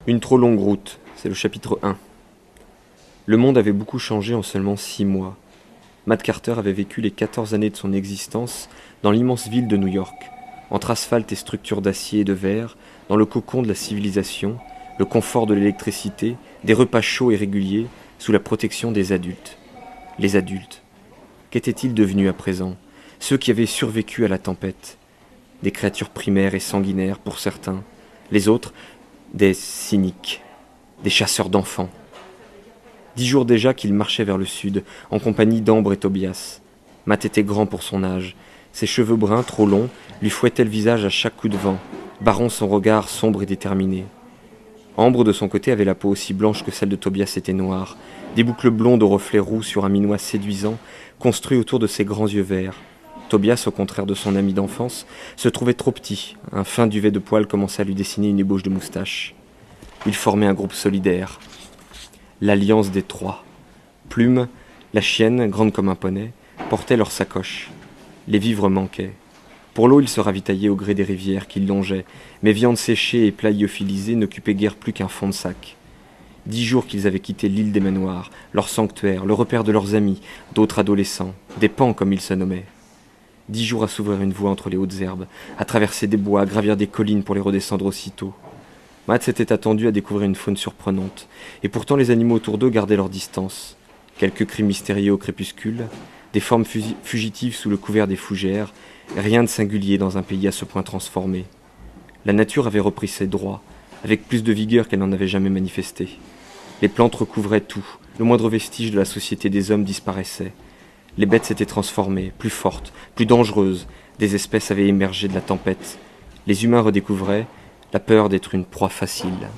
Une trop longue route, c'est le chapitre 1. Le monde avait beaucoup changé en seulement 6 mois. Matt Carter avait vécu les 14 années de son existence dans l'immense ville de New York, entre asphalte et structures d'acier et de verre, dans le cocon de la civilisation, le confort de l'électricité, des repas chauds et réguliers, sous la protection des adultes. Les adultes. Qu'étaient-ils devenus à présent, ceux qui avaient survécu à la tempête? Des créatures primaires et sanguinaires pour certains, les autres, des cyniques, des chasseurs d'enfants. 10 jours déjà qu'il marchait vers le sud, en compagnie d'Ambre et Tobias. Matt était grand pour son âge. Ses cheveux bruns, trop longs, lui fouettaient le visage à chaque coup de vent, barrant son regard sombre et déterminé. Ambre, de son côté, avait la peau aussi blanche que celle de Tobias était noire, des boucles blondes aux reflets roux sur un minois séduisant, construit autour de ses grands yeux verts. Tobias, au contraire de son ami d'enfance, se trouvait trop petit. Un fin duvet de poils commençait à lui dessiner une ébauche de moustache. Ils formaient un groupe solidaire. L'Alliance des Trois. Plume, la chienne, grande comme un poney, portait leur sacoche. Les vivres manquaient. Pour l'eau, ils se ravitaillaient au gré des rivières qu'ils longeaient, mais viande séchée et plats lyophilisés n'occupaient guère plus qu'un fond de sac. 10 jours qu'ils avaient quitté l'île des manoirs, leur sanctuaire, le repère de leurs amis, d'autres adolescents, des pans comme ils se nommaient. 10 jours à s'ouvrir une voie entre les hautes herbes, à traverser des bois, à gravir des collines pour les redescendre aussitôt. Matt s'était attendu à découvrir une faune surprenante, et pourtant les animaux autour d'eux gardaient leur distance. Quelques cris mystérieux au crépuscule, des formes fugitives sous le couvert des fougères, rien de singulier dans un pays à ce point transformé. La nature avait repris ses droits, avec plus de vigueur qu'elle n'en avait jamais manifesté. Les plantes recouvraient tout, le moindre vestige de la société des hommes disparaissait. Les bêtes s'étaient transformées, plus fortes, plus dangereuses, des espèces avaient émergé de la tempête. Les humains redécouvraient la peur d'être une proie facile.